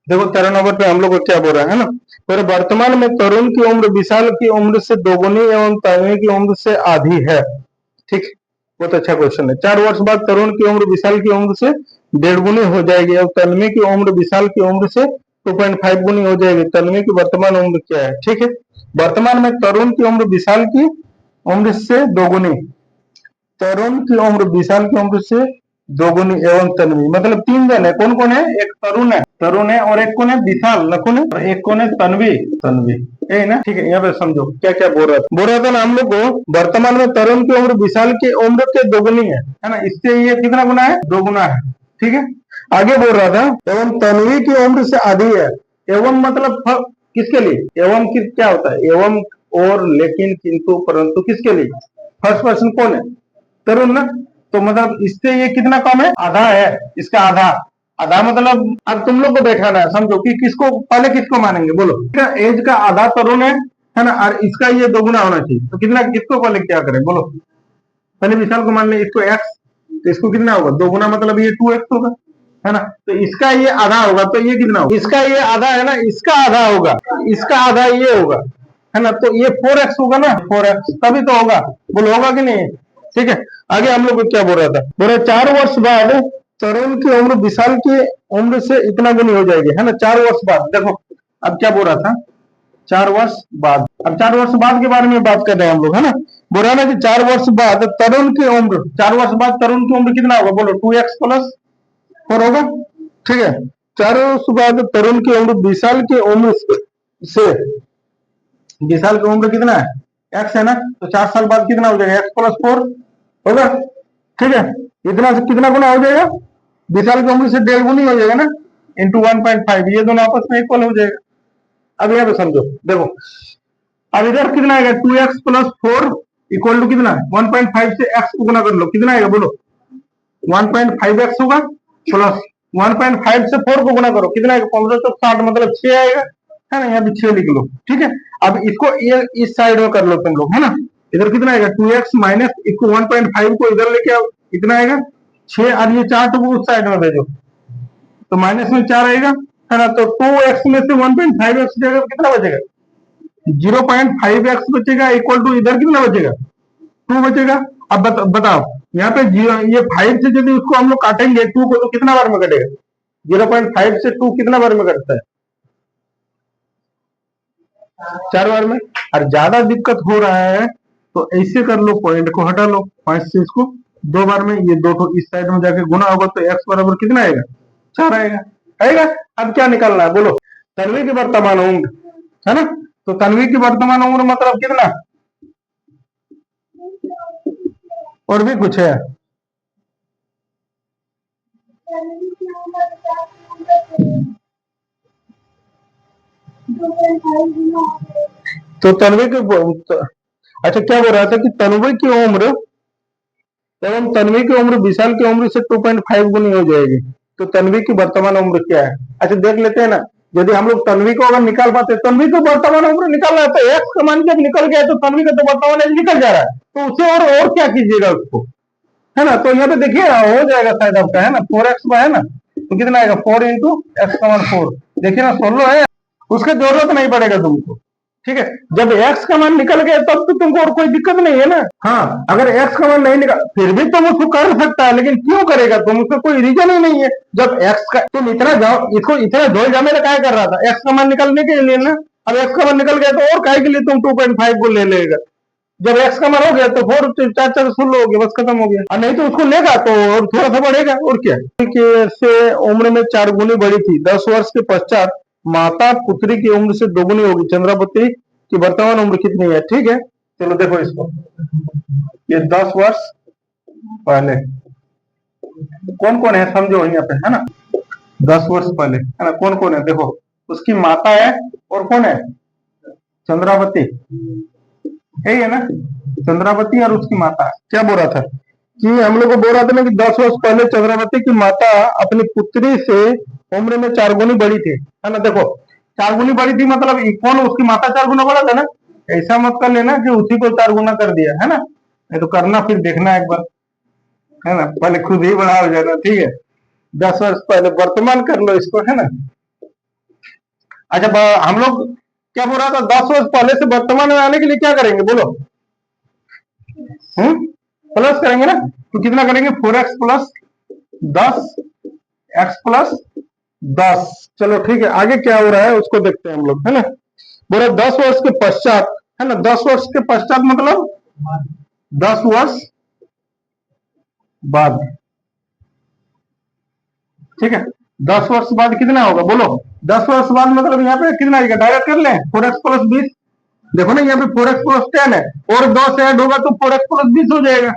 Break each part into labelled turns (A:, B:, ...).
A: देखो 13 नंबर पे हम लोग को क्या बोल रहा है ना, पर वर्तमान में तरुण की उम्र विशाल की उम्र से दोगुनी एवं तन्वी की उम्र से आधी है। ठीक, बहुत अच्छा क्वेश्चन है। 4 वर्ष बाद तरुण की उम्र विशाल की उम्र से 1.5 गुनी हो जाएगी और तन्वी की उम्र विशाल की उम्र से 2.5 गुनी हो जाएगी। तन्वी की वर्तमान उम्र क्या है? ठीक है, वर्तमान में तरुण की उम्र विशाल की उम्र से दोगुनी, तरुण की उम्र विशाल की उम्र से दोगुनी एवं तन्वी, मतलब 3 जन है। कौन कौन है? एक तरुण है और एक कौन है? विशाल, कौन है? और एक कौन है? तन्वी, तन्वी, यही ना। ठीक है, यहाँ पे समझो क्या क्या बोल रहा था ना हम लोग को। वर्तमान में तरुण की उम्र विशाल की उम्र के दोगुनी है ना, इससे ये कितना गुना है? 2 गुना है। ठीक है, आगे बोल रहा था एवं तन्वी की उम्र से आधी है। एवं मतलब किसके लिए? एवं की क्या होता है? एवं, और, लेकिन, किंतु, परंतु, किसके लिए? फर्स्ट पर्सन कौन है? तरुण ना। तो मतलब इससे ये कितना कम है? आधा है, इसका आधा। आधा मतलब अब तुम लोग को बैठाना है, समझो कि किसको पहले किसको मानेंगे, बोलो। एज का आधा तरुण है ना, और इसका ये 2 गुना होना चाहिए, तो कितना, किसको पहले क्या करें, बोलो। पहले विशाल को मान ले, इसको एक्स, तो इसको कितना होगा? 2 गुना, मतलब ये 2x होगा, है ना। तो इसका ये आधा होगा, तो ये कितना होगा? इसका ये आधा है ना, इसका आधा होगा, इसका आधा ये होगा, है ना। तो ये 4x होगा ना, 4x, तभी तो होगा। बोलो होगा कि नहीं? ठीक है, आगे हम लोग को क्या बोल रहा था? बोल रहा 4 वर्ष बाद तरुण की उम्र विशाल की उम्र से इतना गुनी हो जाएगी, है ना। 4 वर्ष बाद, देखो अब क्या बोल रहा था? 4 वर्ष बाद, अब 4 वर्ष बाद के बारे में बात कर रहे हैं हम लोग, है ना। बोल रहा ना कि 4 वर्ष बाद तरुण की उम्र, 4 वर्ष बाद तरुण की उम्र कितना होगा? बोलो 2x+4 होगा। ठीक है, 4 वर्ष बाद तरुण की उम्र विशाल की उम्र से, विशाल की उम्र कितना है? x है ना, तो 4 साल बाद कितना हो जाएगा? x+4 होगा। ठीक है, इतना से कितना गुना हो जाएगा? विशाल की उम्र से 1.5 गुनी हो जाएगा ना, इंटू 1.5, ये दोनों आपस में इक्वल हो जाएगा। अब यहाँ पे समझो, देखो अब इधर कितना आएगा? 2x+4 इक्वल टू कितना? 1.5 से x को गुना कर लो, कितना आएगा? बोलो 1.5x होगा, प्लस 1.5 से 4 को गुना करो, कितना आएगा? 1560, मतलब 6 आएगा, है ना। यहाँ पे 6 लिख लो। ठीक है, अब इसको ये इस साइड में कर लो तुम लोग, है ना। इधर कितना आएगा? 2x माइनस इसको 1.5 को इधर लेके आओ, कितना आएगा? 6, और ये 4 को उस साइड में भेजो, तो माइनस में 4 आएगा, है ना। तो 2x में से 1.5x जाएगा, तो कितना बचेगा? 0.5x बचेगा, इक्वल टू इधर कितना बचेगा? 2 बचेगा। अब बताओ यहाँ पे ये 5 से यदि उसको हम लोग काटेंगे 2 को, तो कितना बार में कटेगा? 0.5 से 2 कितना बार में कटता है? 4 बार में। और ज्यादा दिक्कत हो रहा है तो ऐसे कर लो, पॉइंट को हटा लो, 5 से इसको 2 बार में, ये 2 इस साइड में जाके गुना होगा, तो x बराबर कितना आएगा? 4 आएगा, आएगा। अब क्या निकालना है, बोलो। तन्वी की वर्तमान उम्र, है ना। तो तन्वी की वर्तमान उम्र मतलब कितना? और भी कुछ है? तो तन्वी की, अच्छा क्या बोल रहा था कि तन्वी की उम्र एवं तन्वी की उम्र विशाल की उम्र से 2.5 गुनी हो जाएगी। तो तन्वी की वर्तमान उम्र क्या है? अच्छा देख लेते हैं ना, यदि हम लोग तन्वी को अगर निकाल पाते, तन्वी की वर्तमान उम्र निकाल रहा है, तो एक्स का मान जब निकल गया तो तन्वी का तो वर्तमान एज निकल जा रहा है, तो उसे और क्या कीजिएगा उसको, है ना। तो यहाँ पे देखिए हो जाएगा शायद आपका, है ना, 4x है ना, तो कितना आएगा? 4 × x⁻4, देखिए ना, 16 है। उसका जरूरत नहीं पड़ेगा तुमको। ठीक है, जब x का मान निकल गया तब तो तुमको और कोई दिक्कत नहीं है ना। हाँ, अगर x का मान नहीं निकल, फिर भी तुम उसको कर सकता है, लेकिन क्यों करेगा तुम? उसका कोई रीजन ही नहीं है। जब x का तुम इतना जाओ, इसको इतना झोल झमेला क्या कर रहा था? x का मान निकलने के लिए ना। अब x का मान निकल गया तो और काहे के लिए तुम 2.5 को ले लेगा? जब x का मान हो गया तो 4 4 4 16 हो गया, बस खत्म हो गया। और नहीं तो उसको लेगा तो और थोड़ा सा बढ़ेगा, और क्या। से उम्र में 4 गुनी बढ़ी थी। 10 वर्ष के पश्चात माता पुत्री की उम्र से 2 गुनी होगी। चंद्रावती की वर्तमान उम्र कितनी है? ठीक है, चलो देखो इसको, ये 10 वर्ष पहले कौन कौन है समझो यहाँ पे, है ना। 10 वर्ष पहले, है ना, कौन कौन है? देखो उसकी माता है, और कौन है? चंद्रावती, यही है ना, चंद्रावती और उसकी माता। क्या बोल रहा था कि हम लोग को बोल रहा था ना कि 10 वर्ष पहले चंद्रावती की माता अपनी पुत्री से उम्र में 4 गुनी बड़ी थी, है ना। देखो 4 गुनी बड़ी थी मतलब इक्वल, उसकी माता 4 गुना बड़ा था ना। ऐसा मत कर लेना कि उसी को 4 गुना कर दिया, है ना। नहीं तो करना, फिर देखना एक बार, है ना, पहले खुद ही बड़ा हो जाना। ठीक है, 10 वर्ष पहले वर्तमान कर लो इसको, है ना। अच्छा हम लोग क्या बोल रहा था, 10 वर्ष पहले से वर्तमान में आने के लिए क्या करेंगे बोलो? प्लस करेंगे ना, तो कितना करेंगे? 4x plus 10 x plus 10। चलो ठीक है, आगे क्या हो रहा है उसको देखते हैं हम लोग, है ना। बोले 10 वर्ष के पश्चात, है ना, 10 वर्ष के पश्चात मतलब 10 वर्ष बाद, ठीक है। 10 वर्ष बाद कितना होगा बोलो? 10 वर्ष बाद मतलब यहाँ पे कितना आएगा, डायरेक्ट कर लें, 4x प्लस 20। देखो ना यहाँ पे 4x प्लस 10 है, और 10 ऐड होगा तो 4x प्लस 20 हो जाएगा,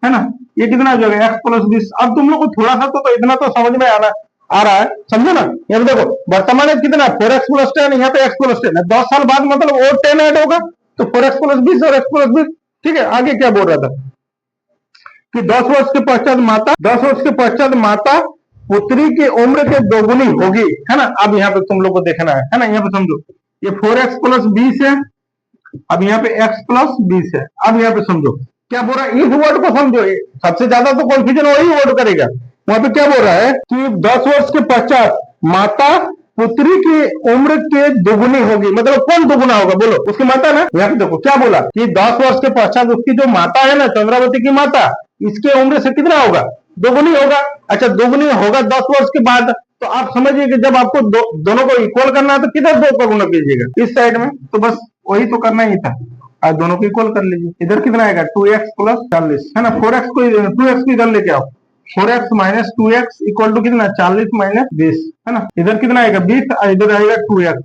A: है ना। ये कितना हो जाएगा? x plus 20। अब तुम लोग को थोड़ा सा तो इतना तो समझ में आना आ रहा है, समझो ना। यहाँ पे देखो वर्तमान में कितना, 4x प्लस 10, यहाँ पे x प्लस 10 है। 10 साल बाद मतलब और 10 ऐड होगा तो 4x प्लस 20 और x प्लस 20। ठीक है, आगे क्या बोल रहा था कि 10 वर्ष के पश्चात माता पुत्री की उम्र के दोगुनी होगी, है ना। अब यहाँ पे तुम लोग को देखना है ना, यहाँ पे समझो, ये 4x प्लस 20 है, अब यहाँ पे x प्लस 20 है। अब यहाँ पे समझो क्या बोल रहा है, इस वर्ड को समझो, सबसे ज्यादा तो कॉन्फ्यूजन वही वर्ड करेगा। वहां पे क्या बोल रहा है कि 10 वर्ष के पश्चात माता पुत्री की उम्र के दुगुनी होगी, मतलब कौन दुगुना होगा बोलो? उसकी माता ना। यहाँ पे देखो क्या बोला कि 10 वर्ष के पश्चात उसकी जो माता है ना, चंद्रावती की माता, इसके उम्र से कितना होगा? दोगुनी होगा। अच्छा, दोगुनी होगा 10 वर्ष के बाद, तो आप समझिए कि जब आपको दोनों को इक्वल करना है तो किधर दो का गुना कीजिएगा? इस साइड में। तो बस वही तो करना ही था, आज दोनों को इक्वल कर लीजिए। इधर कितना आएगा? 2x प्लस 40, है ना। 4x को 2x को इधर लेके आओ, 4x minus 2x equal to कितना? 40 माइनस 20, है ना। इधर कितना आएगा? 20, इधर आएगा 2x।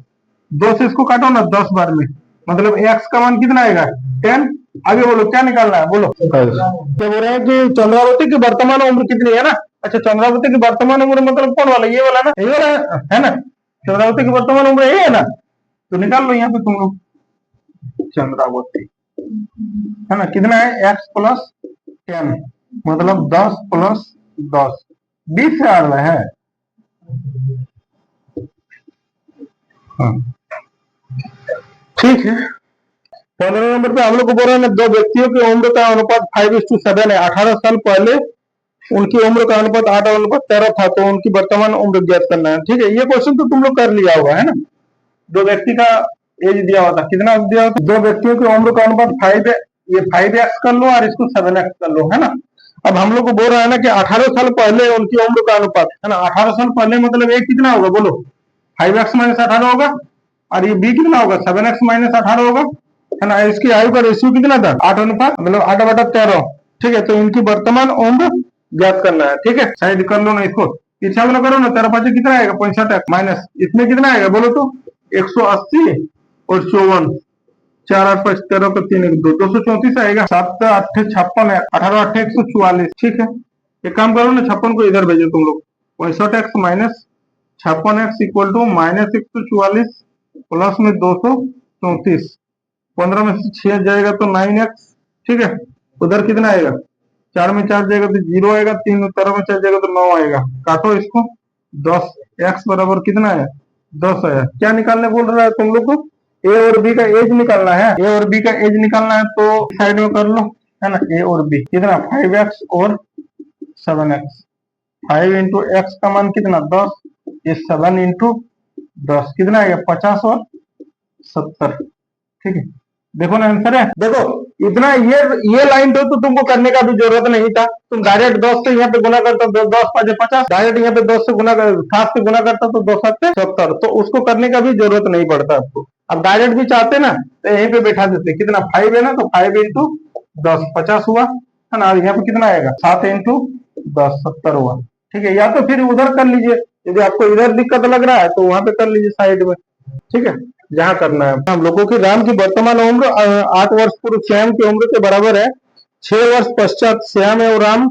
A: 2 से इसको काटो ना 10 बार में, मतलब x का मान कितना आएगा? 10। आगे बोलो क्या निकालना है बोलो? क्या बोल रहे हैं कि चंद्रावती की वर्तमान उम्र कितनी है ना। अच्छा, चंद्रावती की वर्तमान उम्र मतलब कौन वाला? ये वाला ना, ये वाला है ना। चंद्रावती की वर्तमान उम्र ये है ना, तो निकाल लो यहाँ पे तुम लोग। चंद्रावती, है ना, कितना है? x प्लस 10, मतलब 10 प्लस 10, 20 से आ रहा है। हाँ ठीक है। 15 नंबर पे हम लोग को बोल रहे हैं दो व्यक्तियों की उम्र का अनुपात 5:7 है। 18 साल पहले उनकी उम्र का अनुपात 8:13 था, तो उनकी वर्तमान उम्र ज्ञात करना है। ठीक है, ये क्वेश्चन तो तुम लोग कर लिया होगा, है ना। दो व्यक्ति का एज दिया होता, कितना दिया होता? दो व्यक्तियों की उम्र का अनुपात 5 है, ये 5x कर लो और इसको 7x कर लो, है ना। अब हम लोग को बोल रहा है ना कि 18 साल पहले उनकी उम्र का अनुपात, है ना। 18 साल पहले मतलब एक कितना होगा बोलो? 5x माइनस 18 होगा, और ये बी कितना होगा? 7x माइनस 18 होगा, है ना। इसकी आयु का रेशियो कितना था? 8 अनुपात, मतलब 8/13। ठीक है, तो इनकी वर्तमान उम्र ज्ञात करना है। ठीक है, साइड कर लो ना इसको, पीछा वाला करो ना, 13 कितना आएगा? 65x माइनस इसमें कितना आएगा बोलो तो? 180 और 54, 4 8 5 13 का 3 1 2, 234 आएगा। 7 8 56 है, 18 8 144। ठीक है, एक काम करो ना, 56 को इधर भेजो तुम लोग। 65x minus 56x equal to minus 144 plus में 234, 15 में से 6 जाएगा तो 9x। ठीक है, उधर कितना आएगा? 4 में 4 जाएगा तो 0 आएगा, 3 13 में 4 जाएगा तो 9 आएगा। काटो इसको, 10 x बराबर कितना है? 10 आया। क्या निकालने बोल रहा है तुम लोग को? ए और बी का एज निकालना है। ए और बी का एज निकालना है तो साइड में कर लो, है ना। ए और बी कितना? 5x और 7x। 5 इंटू एक्स का मान कितना? 10, ये 7 इंटू 10 कितना आएगा? 50 और 70। ठीक है, देखो ना आंसर है। देखो इतना ये लाइन तो तुमको करने का भी जरूरत नहीं था, तुम डायरेक्ट 10 से यहाँ पे गुना करता, 10 5 50, डायरेक्ट यहाँ पे 10 से गुना कर, 7 से गुना करता तो 2 7 70, तो उसको करने का भी जरूरत नहीं पड़ता आपको। अब डायरेक्ट भी चाहते ना तो यहीं पे बैठा देते, कितना 5 है ना, तो 5 इंटू 10 50 हुआ, है ना। यहाँ पे कितना आएगा? 7 इंटू 10 70 हुआ। ठीक है, या तो फिर उधर कर लीजिए, यदि आपको इधर दिक्कत लग रहा है तो वहां पे कर लीजिए साइड में। ठीक है, जहाँ करना है। हम लोगों की राम की वर्तमान उम्र 8 वर्ष पूर्व श्याम की उम्र के बराबर है। 6 वर्ष पश्चात श्याम और राम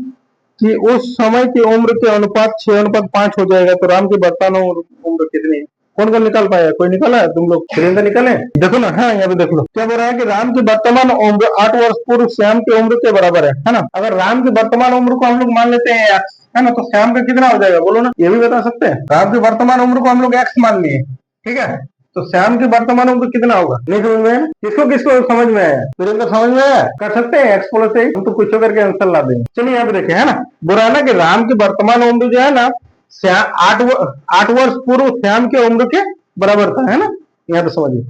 A: की उस समय की उम्र के अनुपात 6:5 हो जाएगा, तो राम की वर्तमान उम्र कितनी है? कौन कौन निकाल पाया? कोई निकाला है? तुम लोग सुरेंद्र निकाले? देखो ना, हाँ यहाँ पे देख लो क्या बोल रहा है कि राम की वर्तमान उम्र 8 वर्ष पूर्व श्याम की उम्र के बराबर है ना। अगर राम की वर्तमान उम्र को हम लोग मान लेते हैं x, है ना, तो श्याम का कितना हो जाएगा बोलो ना? ये भी बता सकते हैं। राम की वर्तमान उम्र को हम लोग x मान लिए, ठीक है, तो श्याम की वर्तमान उम्र कितना होगा? नहीं समझ में आया? किसको किसको समझ में आया? सुरेंद्र समझ में आया? कर सकते हैं एक्स प्लस से हम तो कुछ करके आंसर ला देंगे। चलिए यहाँ पे देखें, है ना, बुरा है ना कि राम की वर्तमान उम्र जो है ना 8 वर्ष पूर्व श्याम की उम्र के बराबर था, है ना। यहाँ पे समझिए,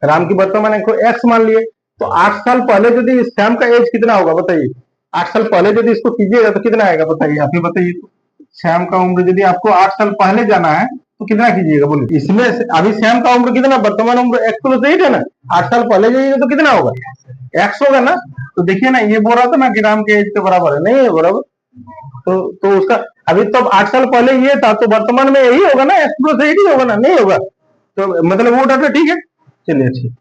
A: राम की वर्तमान एज को एक्स मान लिए, तो 8 साल पहले यदि श्याम का एज कितना होगा बताइए। 8 साल पहले यदि इसको कीजिएगा तो कितना आएगा बताइए, आप ही बताइए। तो श्याम का उम्र यदि आपको 8 साल पहले जाना है तो कितना कीजिएगा बोलिए। इसमें अभी श्याम का उम्र कितना, वर्तमान उम्र एक्स प्लस 8 है ना। 8 साल पहले जाइएगा तो कितना होगा, एक्स होगा ना। तो देखिए ना, ये बोल रहा था ना कि राम के एज के बराबर है, नहीं है बराबर। तो उसका अभी तब 8 साल पहले ये था, तो वर्तमान में यही होगा ना, एक्स प्लस 8 ही होगा ना, नहीं होगा। तो मतलब वो डाटा ठीक है, चलिए ठीक।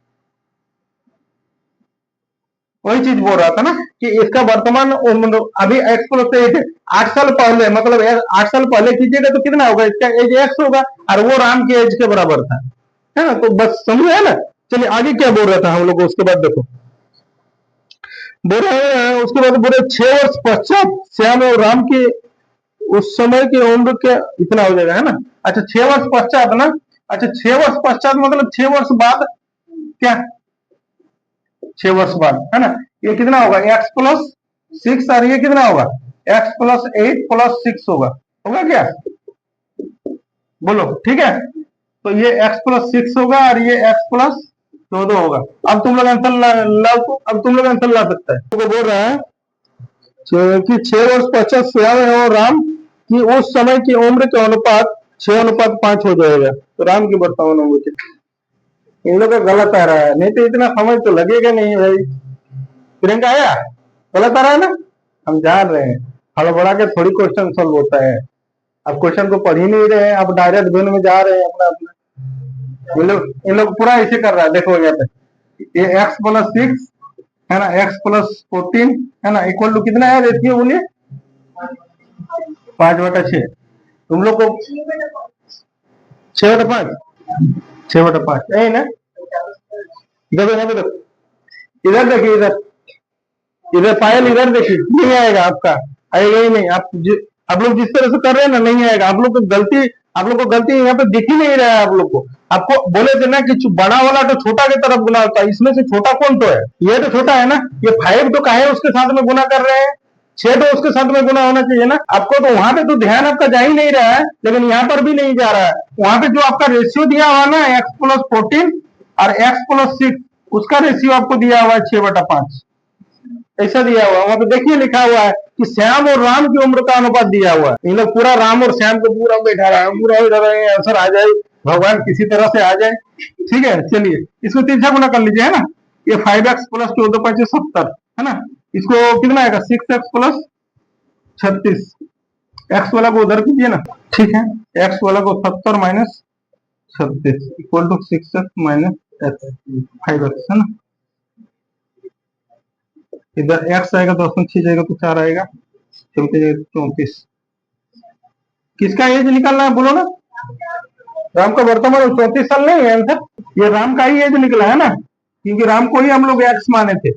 A: वही चीज बोल रहा था ना कि इसका वर्तमान उम्र अभी एक्स प्लस 8 है। 8 साल पहले मतलब 8 साल पहले कीजिएगा तो कितना होगा, इसका एज एक्स होगा, और वो राम के एज के बराबर था, है ना। तो बस समझ है ना। चलिए आगे क्या बोल रहा था हम लोग, उसके बाद देखो बोल रहे हैं, उसके बाद बोल रहे 6 वर्ष पश्चात श्याम और राम की उस समय की उम्र के इतना हो जाएगा, है ना। अच्छा 6 वर्ष पश्चात ना। अच्छा 6 वर्ष पश्चात मतलब 6 वर्ष बाद, क्या 6 वर्ष बाद, है ना। ये कितना होगा, एक्स प्लस 6, और ये कितना होगा, एक्स प्लस 8 प्लस 6 होगा क्या, बोलो ठीक है। तो ये एक्स प्लस 6 होगा और ये एक्स प्लस 14 होगा। अब तुम लोग आंसर ला, अब तुम लोग आंसर ला सकता है। तो बोल रहा है कि 6 वर्ष पश्चात श्याम एवं राम की उस समय की उम्र के अनुपात 6:5 हो जाएगा। तो राम की वर्तमान उम्र कितनी, इन लोग का गलत आ रहा है, नहीं तो इतना समझ तो लगेगा नहीं भाई। प्रियंका आया, गलत आ रहा है ना। हम जान रहे हैं, हड़बड़ा के थोड़ी क्वेश्चन सॉल्व होता है। आप क्वेश्चन को पढ़ ही नहीं रहे हैं, आप डायरेक्ट वेन में जा रहे हैं अपना अपना। इन लोग पूरा ऐसे कर रहा है, देखो यहाँ पे ये एक्स प्लस 6 है ना, एक्स प्लस 14 है ना, इक्वल टू कितना है देखिए बोलिए, 5/6। तुम लोग को 6/5, 6/5 यही ना। इधर इधर देखिए, इधर इधर पायल, इधर देखिए, नहीं आएगा आपका, आएगा ही नहीं। आप लोग जिस तरह से कर रहे हैं ना, नहीं आएगा। आप लोग को गलती, आप लोग को गलती यहाँ पे दिख ही नहीं रहा है। आप लोग को, आपको बोले थे ना कि बड़ा वाला तो छोटा की तरफ गुना होता है, इसमें से छोटा कौन तो है, ये तो छोटा है ना। ये 5 तो काहे उसके साथ में गुना कर रहे हैं, 6 तो उसके साथ में गुना होना चाहिए ना। आपको तो वहां पे तो ध्यान आपका जा ही नहीं रहा है, लेकिन यहाँ पर भी नहीं जा रहा है। वहां पे जो आपका रेशियो दिया हुआ ना, x+14 और x+6, उसका रेशियो आपको दिया हुआ है 6/5, ऐसा दिया हुआ वहां पे देखिए, लिखा हुआ है कि श्याम और राम की उम्र का अनुपात दिया हुआ है। इन लोग पूरा राम और श्याम को पूरा बैठा रहा है, पूरा बैठा रहे हैं, आंसर आ जाए, भगवान किसी तरह से आ जाए। ठीक है, चलिए इसको 3 से गुना कर लीजिए, है ना। ये 5x प्लस 14/5 है ना। इसको कितना आएगा, 6x प्लस 36। एक्स वाला को उधर कीजिए ना, ठीक है। एक्स वाला को 70 minus 36 equal to 6x minus 5x, है ना। इधर एक्स आएगा तो 6 जाएगा तो 4 आएगा, 34। किसका एज निकालना है बोलो ना। राम का वर्तमान 34 साल नहीं है आंसर, ये राम का ही एज निकला है ना, क्योंकि राम को ही हम लोग एक्स माने थे,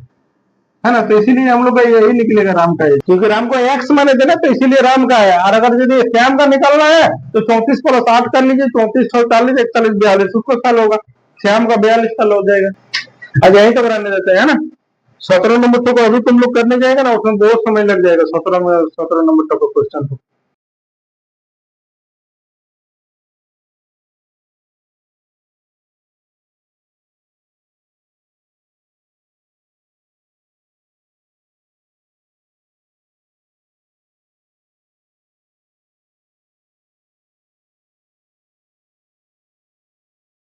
A: है ना। तो इसीलिए हम लोग का यही निकलेगा राम का एज, क्योंकि राम को एक्स माने थे ना, तो इसीलिए राम का है। और अगर यदि श्याम का निकालना है तो 34+8 कर लीजिए, 34, 46, 41, 42 उसको साल होगा। श्याम का 42 साल हो जाएगा। आज यही तो कराने देते हैं ना। 17 नंबर तक अभी तुम लोग करने जाएगा ना, उसमें बहुत समय लग जाएगा। 17 नंबर तक क्वेश्चन